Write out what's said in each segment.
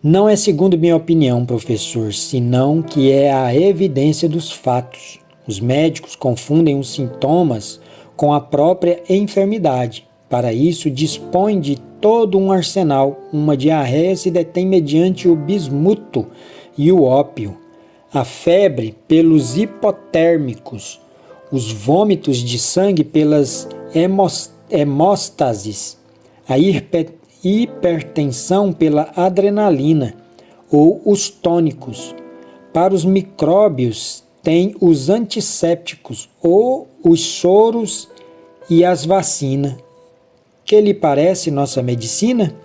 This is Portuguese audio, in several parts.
Não é segundo minha opinião, professor, senão que é a evidência dos fatos. Os médicos confundem os sintomas com a própria enfermidade. Para isso, dispõem de todo um arsenal. Uma diarreia se detém mediante o bismuto e o ópio. A febre pelos hipotérmicos. Os vômitos de sangue pelas hemóstases. A hipertensão pela adrenalina ou os tônicos. Para os micróbios, tem os antissépticos ou os soros e as vacinas. Que lhe parece nossa medicina?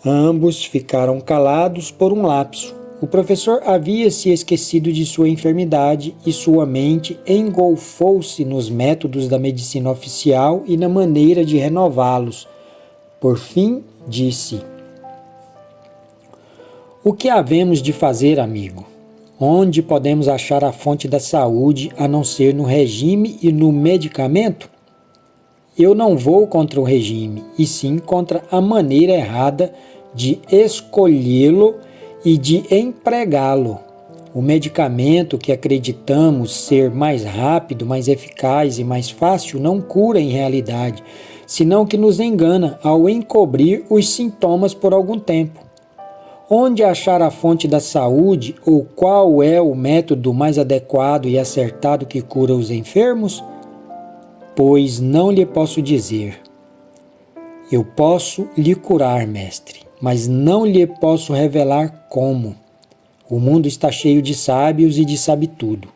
Ambos ficaram calados por um lapso. O professor havia se esquecido de sua enfermidade e sua mente engolfou-se nos métodos da medicina oficial e na maneira de renová-los. Por fim, disse: O que havemos de fazer, amigo? Onde podemos achar a fonte da saúde a não ser no regime e no medicamento? Eu não vou contra o regime, e sim contra a maneira errada de escolhê-lo e de empregá-lo. O medicamento que acreditamos ser mais rápido, mais eficaz e mais fácil não cura em realidade, senão que nos engana ao encobrir os sintomas por algum tempo. Onde achar a fonte da saúde ou qual é o método mais adequado e acertado que cura os enfermos? Pois não lhe posso dizer. Eu posso lhe curar, mestre, mas não lhe posso revelar como. O mundo está cheio de sábios e de sabe-tudo.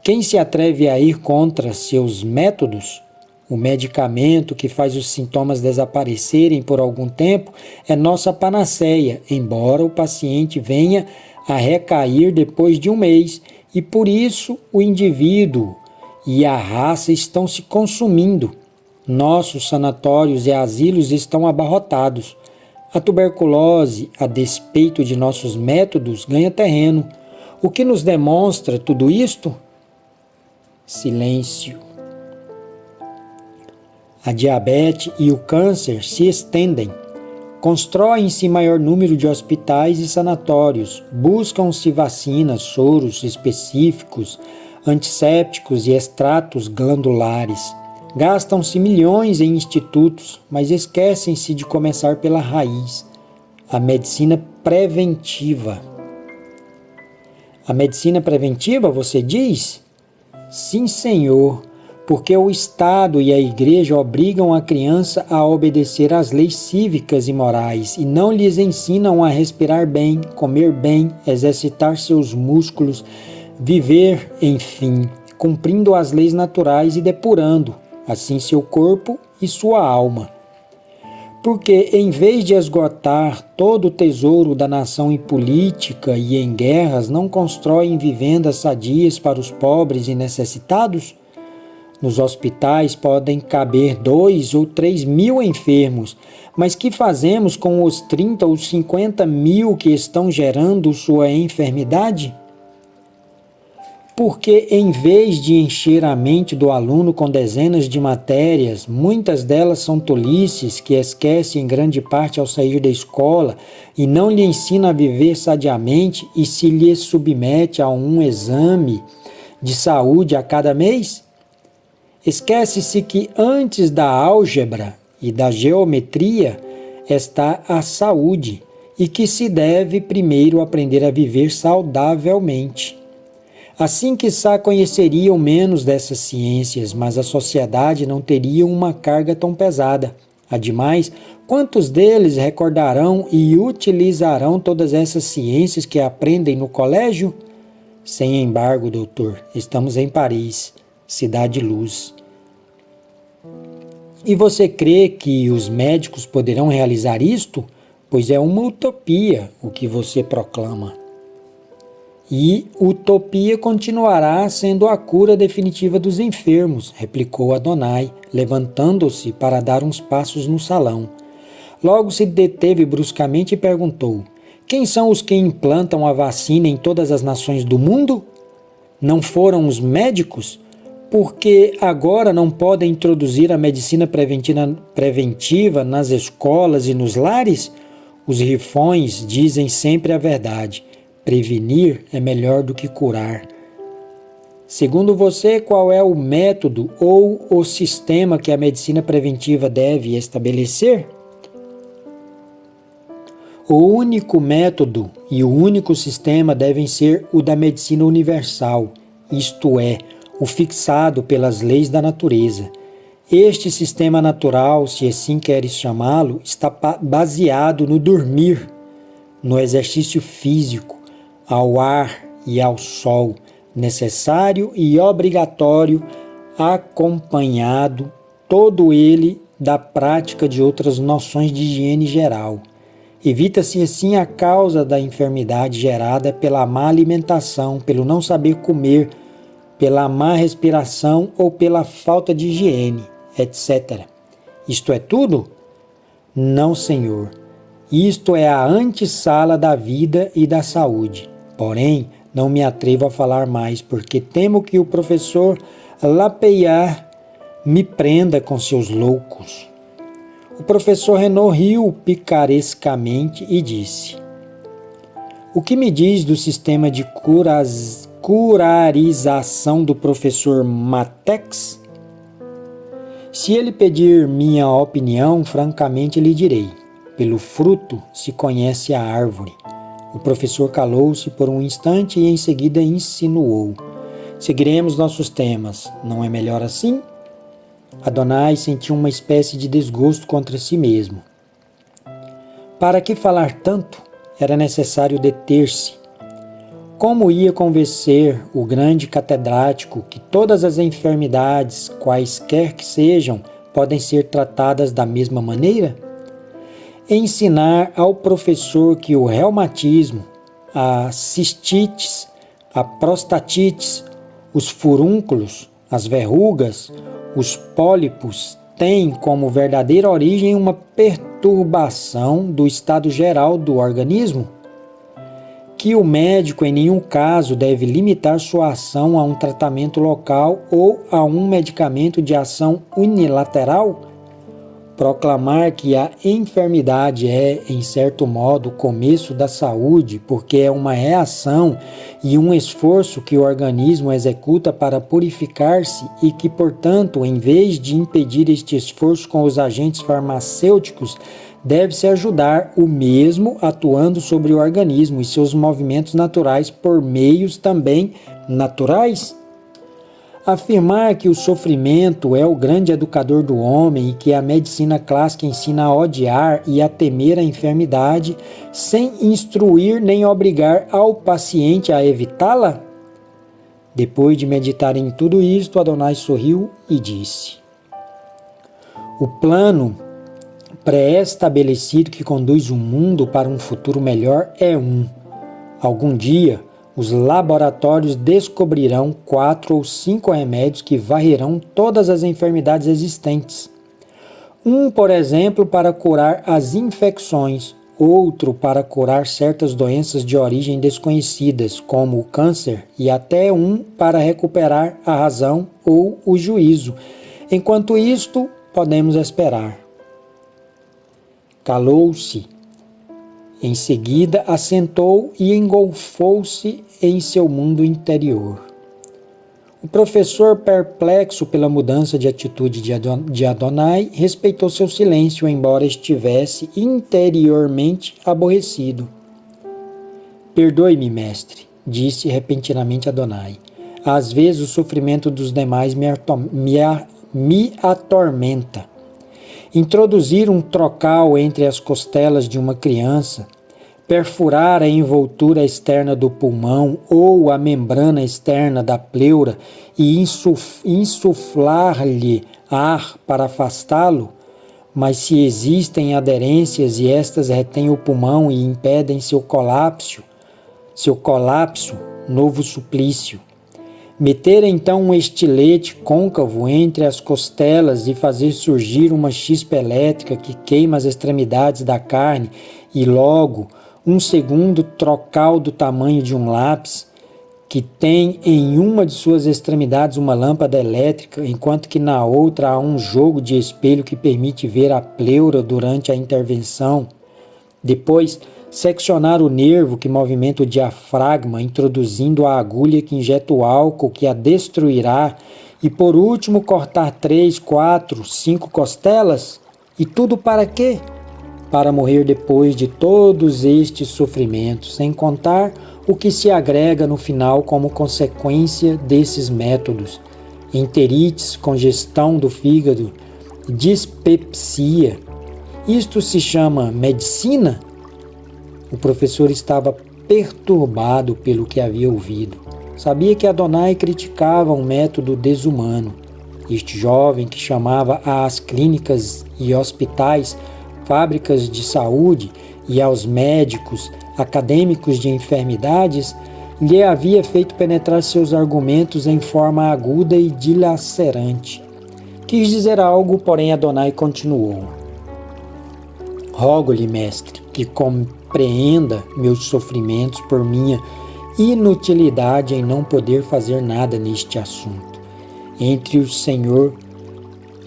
Quem se atreve a ir contra seus métodos? O medicamento que faz os sintomas desaparecerem por algum tempo é nossa panaceia, embora o paciente venha a recair depois de um mês, e por isso o indivíduo e a raça estão se consumindo. Nossos sanatórios e asilos estão abarrotados. A tuberculose, a despeito de nossos métodos, ganha terreno. O que nos demonstra tudo isto? Silêncio. A diabetes e o câncer se estendem. Constroem-se maior número de hospitais e sanatórios. Buscam-se vacinas, soros específicos, antissépticos e extratos glandulares. Gastam-se milhões em institutos, mas esquecem-se de começar pela raiz, a medicina preventiva. A medicina preventiva, você diz? Sim, senhor, porque o Estado e a Igreja obrigam a criança a obedecer às leis cívicas e morais e não lhes ensinam a respirar bem, comer bem, exercitar seus músculos, viver, enfim, cumprindo as leis naturais e depurando, assim, seu corpo e sua alma. Porque, em vez de esgotar todo o tesouro da nação em política e em guerras, não constroem vivendas sadias para os pobres e necessitados? Nos hospitais podem caber 2 ou 3 mil enfermos, mas que fazemos com os 30 ou 50 mil que estão gerando sua enfermidade? Porque, em vez de encher a mente do aluno com dezenas de matérias, muitas delas são tolices que esquece em grande parte ao sair da escola e não lhe ensina a viver sadiamente e se lhe submete a um exame de saúde a cada mês? Esquece-se que antes da álgebra e da geometria está a saúde e que se deve primeiro aprender a viver saudavelmente. Assim quizá conheceriam menos dessas ciências, mas a sociedade não teria uma carga tão pesada. Ademais, quantos deles recordarão e utilizarão todas essas ciências que aprendem no colégio? Sem embargo, doutor, estamos em Paris, cidade-luz. E você crê que os médicos poderão realizar isto? Pois é uma utopia o que você proclama. E utopia continuará sendo a cura definitiva dos enfermos, replicou Adonai, levantando-se para dar uns passos no salão. Logo se deteve bruscamente e perguntou: quem são os que implantam a vacina em todas as nações do mundo? Não foram os médicos? Porque agora não podem introduzir a medicina preventiva nas escolas e nos lares? Os rifões dizem sempre a verdade. Prevenir é melhor do que curar. Segundo você, qual é o método ou o sistema que a medicina preventiva deve estabelecer? O único método e o único sistema devem ser o da medicina universal, isto é, o fixado pelas leis da natureza. Este sistema natural, se assim queres chamá-lo, está baseado no dormir, no exercício físico, ao ar e ao sol, necessário e obrigatório, acompanhado, todo ele, da prática de outras noções de higiene geral. Evita-se assim a causa da enfermidade gerada pela má alimentação, pelo não saber comer, pela má respiração ou pela falta de higiene, etc. Isto é tudo? Não, senhor. Isto é a antessala da vida e da saúde. Porém, não me atrevo a falar mais, porque temo que o professor Lapeyard me prenda com seus loucos. O professor Renaud riu picarescamente e disse: O que me diz do sistema de curarização do professor Matex? Se ele pedir minha opinião, francamente lhe direi: pelo fruto se conhece a árvore. O professor calou-se por um instante e em seguida insinuou: Seguiremos nossos temas, não é melhor assim? Adonai sentiu uma espécie de desgosto contra si mesmo. Para que falar tanto? Era necessário deter-se. Como ia convencer o grande catedrático que todas as enfermidades, quaisquer que sejam, podem ser tratadas da mesma maneira? Ensinar ao professor que o reumatismo, a cistites, a prostatites, os furúnculos, as verrugas, os pólipos têm como verdadeira origem uma perturbação do estado geral do organismo? Que o médico em nenhum caso deve limitar sua ação a um tratamento local ou a um medicamento de ação unilateral? Proclamar que a enfermidade é, em certo modo, o começo da saúde, porque é uma reação e um esforço que o organismo executa para purificar-se e que, portanto, em vez de impedir este esforço com os agentes farmacêuticos, deve-se ajudar o mesmo atuando sobre o organismo e seus movimentos naturais por meios também naturais? Afirmar que o sofrimento é o grande educador do homem e que a medicina clássica ensina a odiar e a temer a enfermidade, sem instruir nem obrigar ao paciente a evitá-la? Depois de meditar em tudo isto, Adonai sorriu e disse: O plano pré-estabelecido que conduz o mundo para um futuro melhor é um. Algum dia, os laboratórios descobrirão 4 ou 5 remédios que varrerão todas as enfermidades existentes. Um, por exemplo, para curar as infecções, outro para curar certas doenças de origem desconhecidas, como o câncer, e até um para recuperar a razão ou o juízo. Enquanto isto, podemos esperar. Calou-se. Em seguida, assentou e engolfou-se em seu mundo interior. O professor, perplexo pela mudança de atitude de Adonai, respeitou seu silêncio, embora estivesse interiormente aborrecido. Perdoe-me, mestre, disse repentinamente Adonai. Às vezes o sofrimento dos demais me atormenta. Introduzir um trocal entre as costelas de uma criança, perfurar a envoltura externa do pulmão ou a membrana externa da pleura e insuflar-lhe ar para afastá-lo, mas se existem aderências e estas retêm o pulmão e impedem seu colapso, novo suplício. Meter então um estilete côncavo entre as costelas e fazer surgir uma chispa elétrica que queima as extremidades da carne e logo um segundo trocal do tamanho de um lápis que tem em uma de suas extremidades uma lâmpada elétrica, enquanto que na outra há um jogo de espelho que permite ver a pleura durante a intervenção. Depois, seccionar o nervo que movimenta o diafragma, introduzindo a agulha que injeta o álcool que a destruirá. E por último, cortar 3, 4, 5 costelas. E tudo para quê? Para morrer depois de todos estes sofrimentos, sem contar o que se agrega no final como consequência desses métodos: enterites, congestão do fígado, dispepsia. Isto se chama medicina? O professor estava perturbado pelo que havia ouvido. Sabia que Adonai criticava um método desumano. Este jovem, que chamava às clínicas e hospitais fábricas de saúde e aos médicos acadêmicos de enfermidades, lhe havia feito penetrar seus argumentos em forma aguda e dilacerante. Quis dizer algo, porém Adonai continuou: rogo-lhe, mestre, que compreenda meus sofrimentos por minha inutilidade em não poder fazer nada neste assunto. Entre o Senhor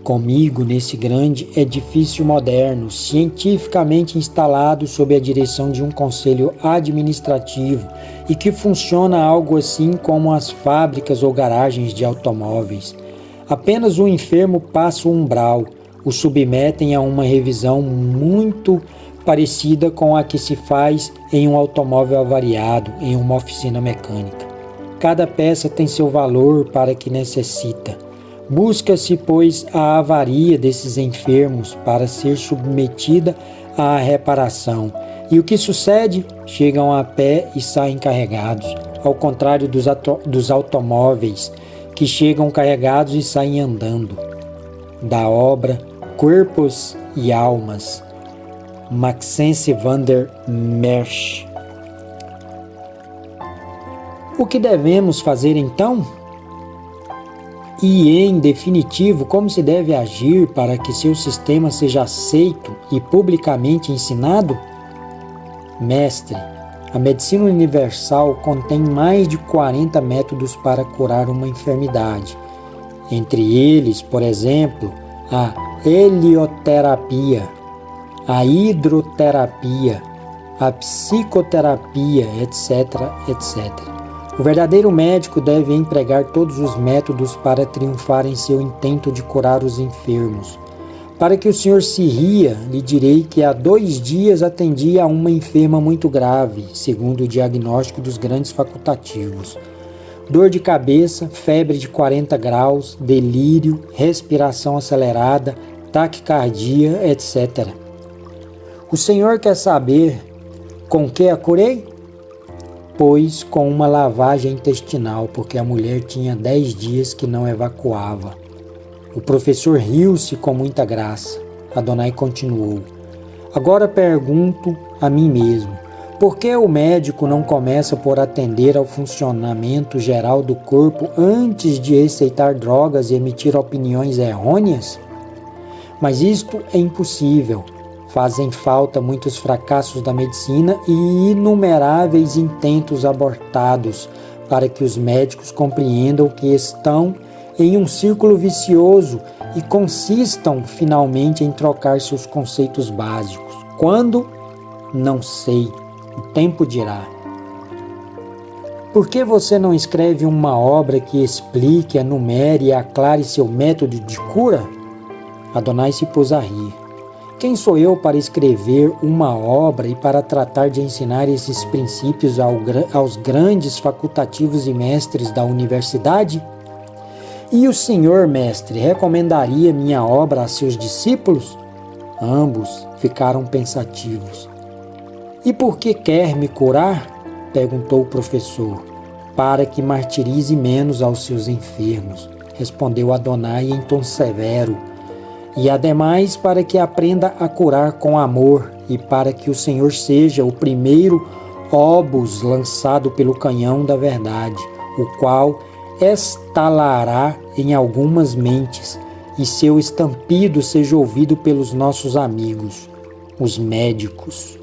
comigo nesse grande edifício moderno, cientificamente instalado sob a direção de um conselho administrativo e que funciona algo assim como as fábricas ou garagens de automóveis. Apenas o enfermo passa o umbral, o submetem a uma revisão muito parecida com a que se faz em um automóvel avariado, em uma oficina mecânica. Cada peça tem seu valor para que necessita. Busca-se, pois, a avaria desses enfermos para ser submetida à reparação. E o que sucede? Chegam a pé e saem carregados, ao contrário dos automóveis, que chegam carregados e saem andando. Da obra Corpos e Almas, Maxence van der Merch. O que devemos fazer então? E, em definitivo, como se deve agir para que seu sistema seja aceito e publicamente ensinado? Mestre, a medicina universal contém mais de 40 métodos para curar uma enfermidade. Entre eles, por exemplo, a helioterapia, a hidroterapia, a psicoterapia, etc., etc. O verdadeiro médico deve empregar todos os métodos para triunfar em seu intento de curar os enfermos. Para que o senhor se ria, lhe direi que há 2 dias atendi a uma enferma muito grave, segundo o diagnóstico dos grandes facultativos. Dor de cabeça, febre de 40 graus, delírio, respiração acelerada, taquicardia, etc. O senhor quer saber com que a curei? Pois com uma lavagem intestinal, porque a mulher tinha 10 dias que não evacuava. O professor riu-se com muita graça. Adonai continuou: agora pergunto a mim mesmo, por que o médico não começa por atender ao funcionamento geral do corpo antes de receitar drogas e emitir opiniões errôneas? Mas isto é impossível. Fazem falta muitos fracassos da medicina e inumeráveis intentos abortados para que os médicos compreendam que estão em um círculo vicioso e consistam finalmente em trocar seus conceitos básicos. Quando? Não sei. O tempo dirá. Por que você não escreve uma obra que explique, enumere e aclare seu método de cura? Adonai se pôs a rir. Quem sou eu para escrever uma obra e para tratar de ensinar esses princípios aos grandes facultativos e mestres da universidade? E o senhor, mestre, recomendaria minha obra a seus discípulos? Ambos ficaram pensativos. E por que quer me curar? Perguntou o professor. Para que martirize menos aos seus enfermos, respondeu Adonai em tom severo. E ademais para que aprenda a curar com amor e para que o Senhor seja o primeiro obus lançado pelo canhão da verdade, o qual estalará em algumas mentes e seu estampido seja ouvido pelos nossos amigos, os médicos.